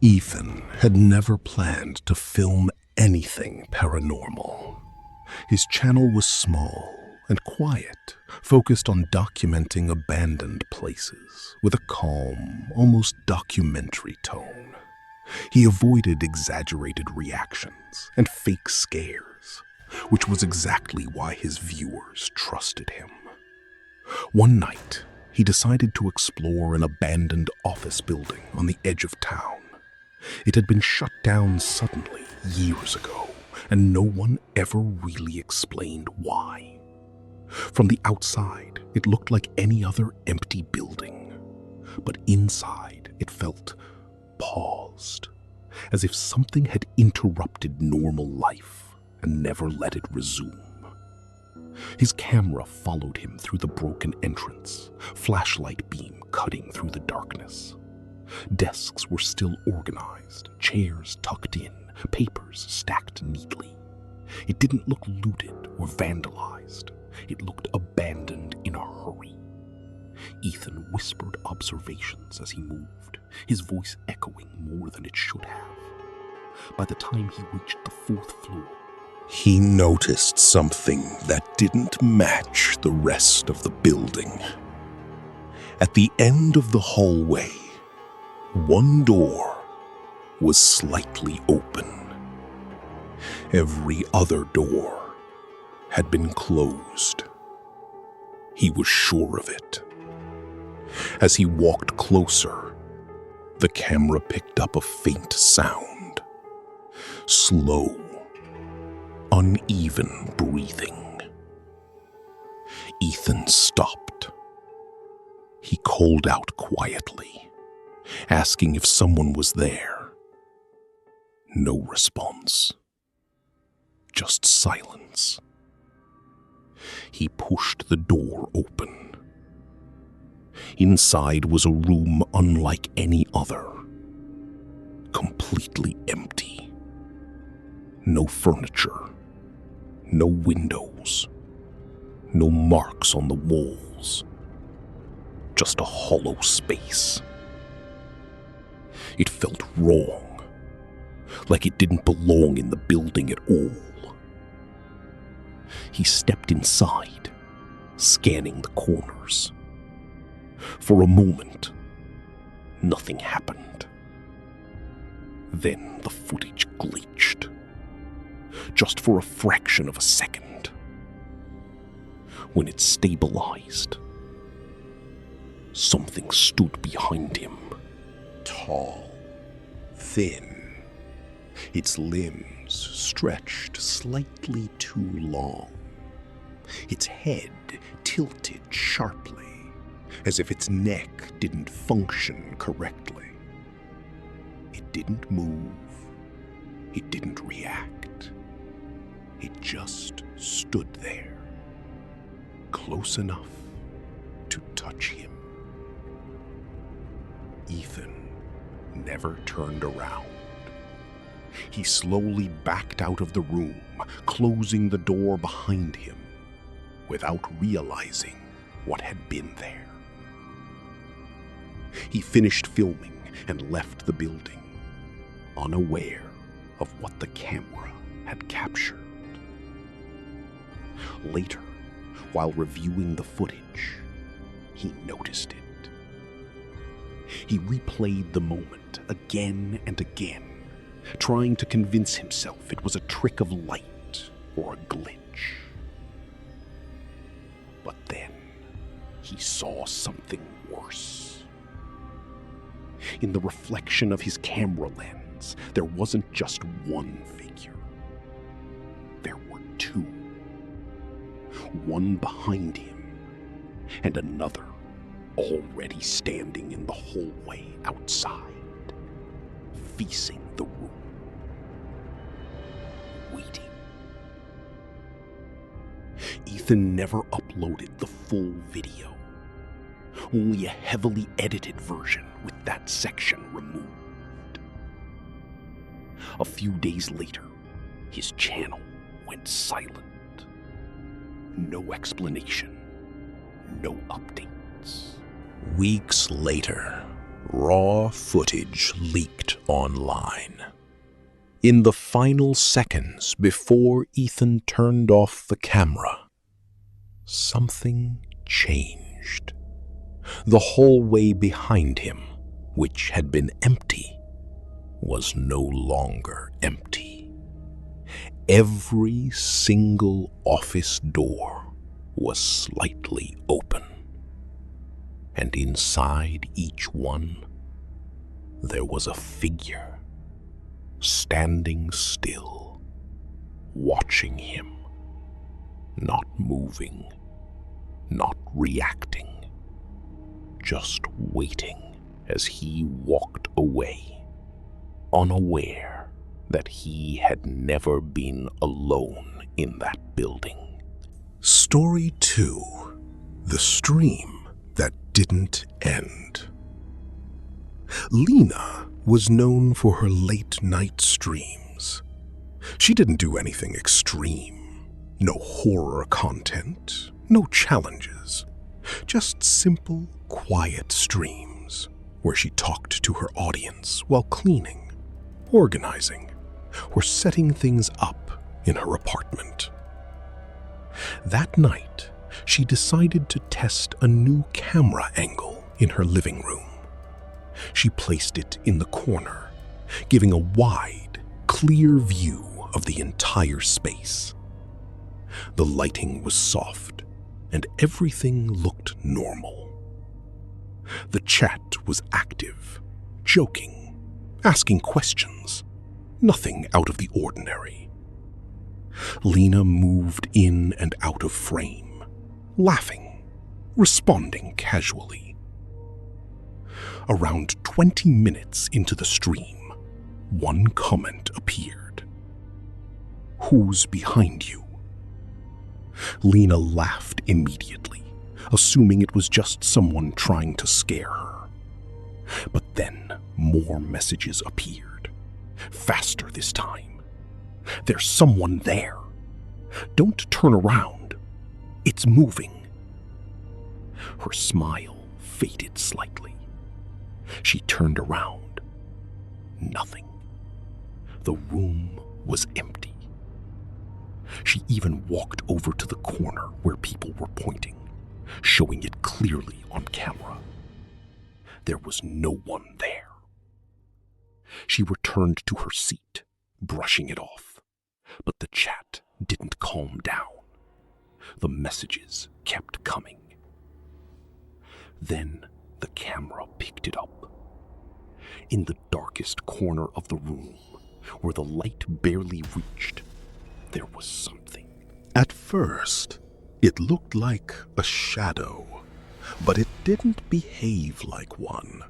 Ethan had never planned to film anything paranormal. His channel was small and quiet, focused on documenting abandoned places with a calm, almost documentary tone. He avoided exaggerated reactions and fake scares, which was exactly why his viewers trusted him. One night, he decided to explore an abandoned office building on the edge of town. It had been shut down suddenly years ago, and no one ever really explained why. From the outside, it looked like any other empty building, but inside it felt paused, as if something had interrupted normal life and never let it resume. His camera followed him through the broken entrance, flashlight beam cutting through the darkness. Desks were still organized, chairs tucked in, papers stacked neatly. It didn't look looted or vandalized. It looked abandoned in a hurry. Ethan whispered observations as he moved, his voice echoing more than it should have. By the time he reached the 4th floor, he noticed something that didn't match the rest of the building. At the end of the hallway, one door was slightly open. Every other door had been closed. He was sure of it. As he walked closer, the camera picked up a faint sound. Slow, uneven breathing. Ethan stopped. He called out quietly, asking if someone was there. No response. Just silence. He pushed the door open. Inside was a room unlike any other. Completely empty. No furniture. No windows. No marks on the walls. Just a hollow space. It felt wrong, like it didn't belong in the building at all. He stepped inside, scanning the corners. For a moment, nothing happened. Then the footage glitched, just for a fraction of a second. When it stabilized, something stood behind him. Tall, thin, its limbs stretched slightly too long, its head tilted sharply, as if its neck didn't function correctly. It didn't move. It didn't react. It just stood there, close enough to touch him. Ethan never turned around. He slowly backed out of the room, closing the door behind him, without realizing what had been there. He finished filming and left the building, unaware of what the camera had captured. Later, while reviewing the footage, he noticed it. He replayed the moment again and again, trying to convince himself it was a trick of light or a glitch. But then he saw something worse. In the reflection of his camera lens, there wasn't just one figure. There were two. One behind him, and another already standing in the hallway outside, facing the room, waiting. Ethan never uploaded the full video, only a heavily edited version with that section removed. A few days later, his channel went silent. No explanation, no updates. Weeks later, Raw footage leaked online. In the final seconds before Ethan turned off the camera, something changed. The hallway behind him, which had been empty, was no longer empty. Every single office door was slightly open, and inside each one, there was a figure standing still, watching him, not moving, not reacting, just waiting as he walked away, unaware that he had never been alone in that building. Story 2: The Stream That Didn't End. Lena was known for her late-night streams. She didn't do anything extreme. No horror content, no challenges. Just simple, quiet streams where she talked to her audience while cleaning, organizing, or setting things up in her apartment. That night, she decided to test a new camera angle in her living room. She placed it in the corner, giving a wide, clear view of the entire space. The lighting was soft, and everything looked normal. The chat was active, joking, asking questions. Nothing out of the ordinary. Lena moved in and out of frame, laughing, responding casually. Around 20 minutes into the stream, one comment appeared. "Who's behind you?" Lena laughed immediately, assuming it was just someone trying to scare her. But then more messages appeared, faster this time. "There's someone there. Don't turn around. It's moving." Her smile faded slightly. She turned around. Nothing. The room was empty. She even walked over to the corner where people were pointing, showing it clearly on camera. There was no one there. She returned to her seat, brushing it off, but the chat didn't calm down. The messages kept coming. Then the camera picked it up. In the darkest corner of the room, where the light barely reached, there was something. At first, it looked like a shadow, but it didn't behave like one.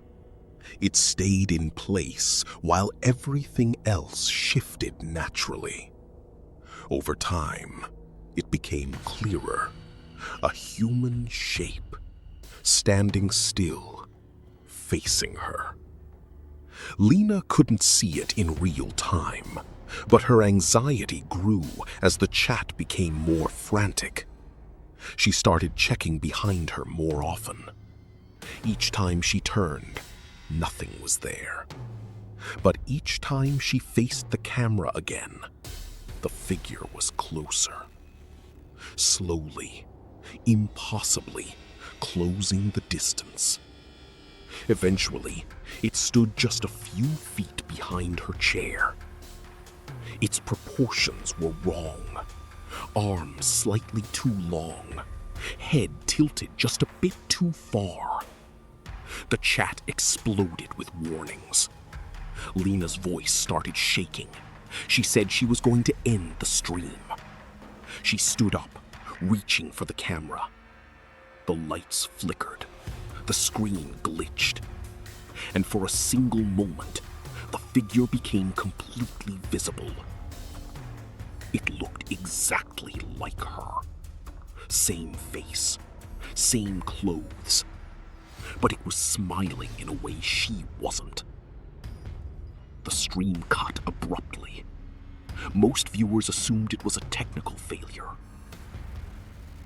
It stayed in place while everything else shifted naturally. Over time, it became clearer, a human shape, standing still, facing her. Lena couldn't see it in real time, but her anxiety grew as the chat became more frantic. She started checking behind her more often. Each time she turned, nothing was there. But each time she faced the camera again, the figure was closer. Slowly, impossibly, closing the distance. Eventually, it stood just a few feet behind her chair. Its proportions were wrong. Arms slightly too long, head tilted just a bit too far. The chat exploded with warnings. Lena's voice started shaking. She said she was going to end the stream. She stood up, reaching for the camera. The lights flickered. The screen glitched. And for a single moment, the figure became completely visible. It looked exactly like her. Same face, same clothes. But it was smiling in a way she wasn't. The stream cut abruptly. Most viewers assumed it was a technical failure.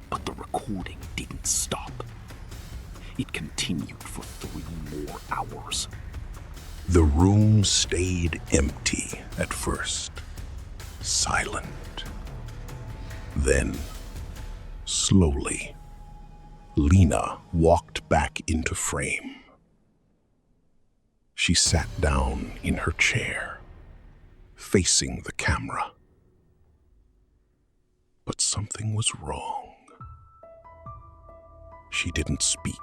But the recording didn't stop. It continued for 3 more hours. The room stayed empty at first, silent. Then, slowly, Lena walked back into frame. She sat down in her chair, facing the camera. But something was wrong. She didn't speak,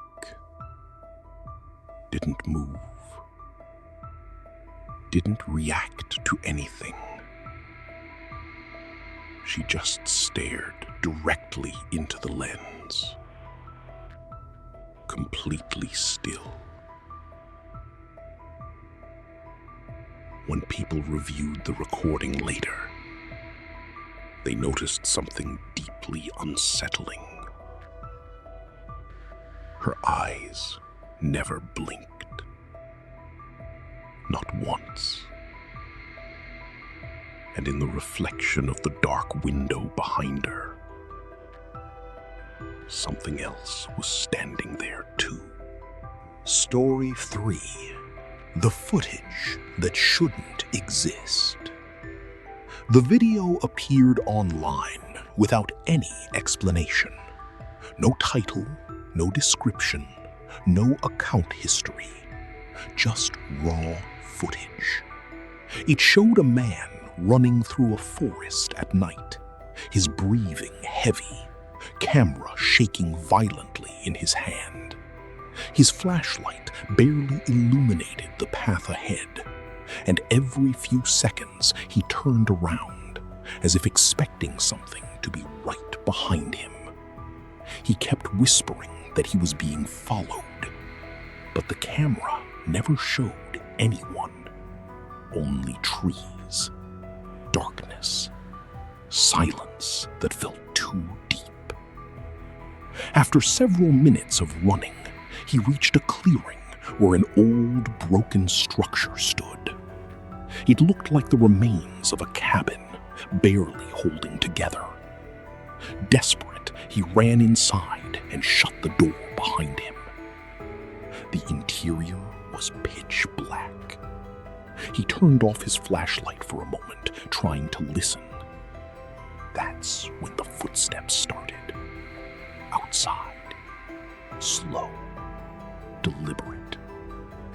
didn't move, didn't react to anything. She just stared directly into the lens, completely still. When people reviewed the recording later, they noticed something deeply unsettling. Her eyes never blinked. Not once. And in the reflection of the dark window behind her, something else was standing there too. Story 3. The footage that shouldn't exist. The video appeared online without any explanation. No title, no description, no account history. Just raw footage. It showed a man running through a forest at night, his breathing heavy, camera shaking violently in his hand. His flashlight barely illuminated the path ahead, and every few seconds he turned around, as if expecting something to be right behind him. He kept whispering that he was being followed, but the camera never showed anyone, only trees, darkness, silence that felt too deep. After several minutes of running, he reached a clearing where an old, broken structure stood. It looked like the remains of a cabin, barely holding together. Desperate, he ran inside and shut the door behind him. The interior was pitch black. He turned off his flashlight for a moment, trying to listen. That's when the footsteps started. Outside, slow, deliberate,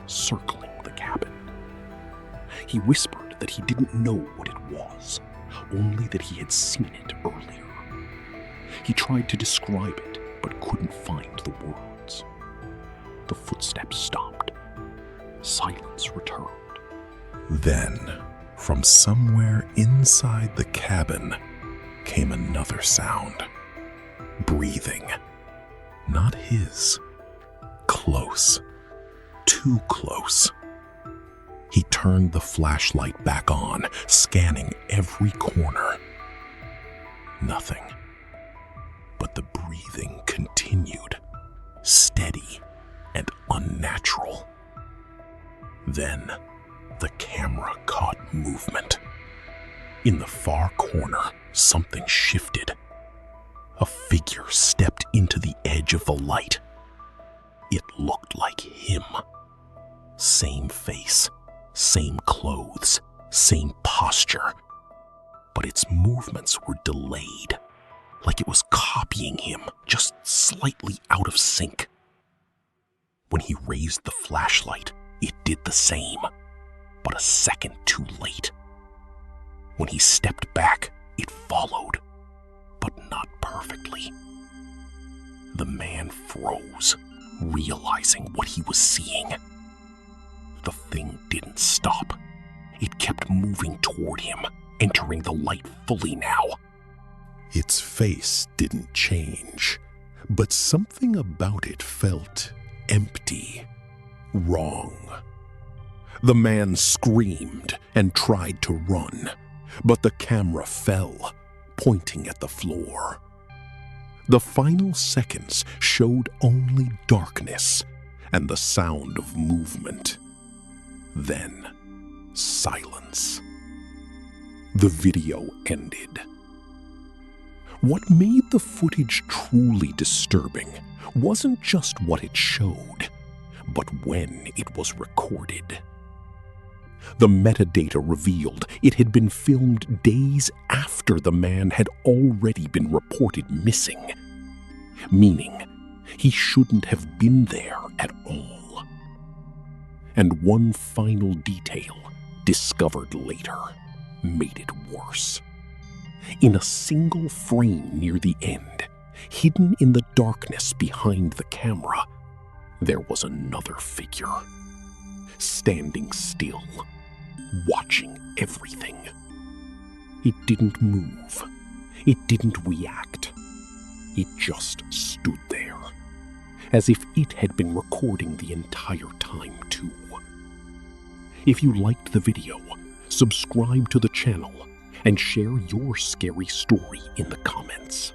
circling the cabin. He whispered that he didn't know what it was, only that he had seen it earlier. He tried to describe it, but couldn't find the words. The footsteps stopped. Silence returned. Then, from somewhere inside the cabin, came another sound. Breathing. Not his. Close. Too close. He turned the flashlight back on, scanning every corner. Nothing. But the breathing continued, steady and unnatural. Then, the camera caught movement. In the far corner, something shifted. A figure stepped into the edge of the light. It looked like him. Same face, same clothes, same posture. But its movements were delayed, like it was copying him, just slightly out of sync. When he raised the flashlight, it did the same, but a second too late. When he stepped back, it followed, but not perfectly. The man froze, realizing what he was seeing. The thing didn't stop. It kept moving toward him, entering the light fully now. Its face didn't change, but something about it felt empty, wrong. The man screamed and tried to run, but the camera fell, pointing at the floor. The final seconds showed only darkness and the sound of movement. Then, silence. The video ended. What made the footage truly disturbing wasn't just what it showed, but when it was recorded. The metadata revealed it had been filmed days after the man had already been reported missing, meaning he shouldn't have been there at all. And one final detail, discovered later, made it worse. In a single frame near the end, hidden in the darkness behind the camera, there was another figure, standing still, watching everything. It didn't move. It didn't react. It just stood there, as if it had been recording the entire time too. If you liked the video, subscribe to the channel and share your scary story in the comments.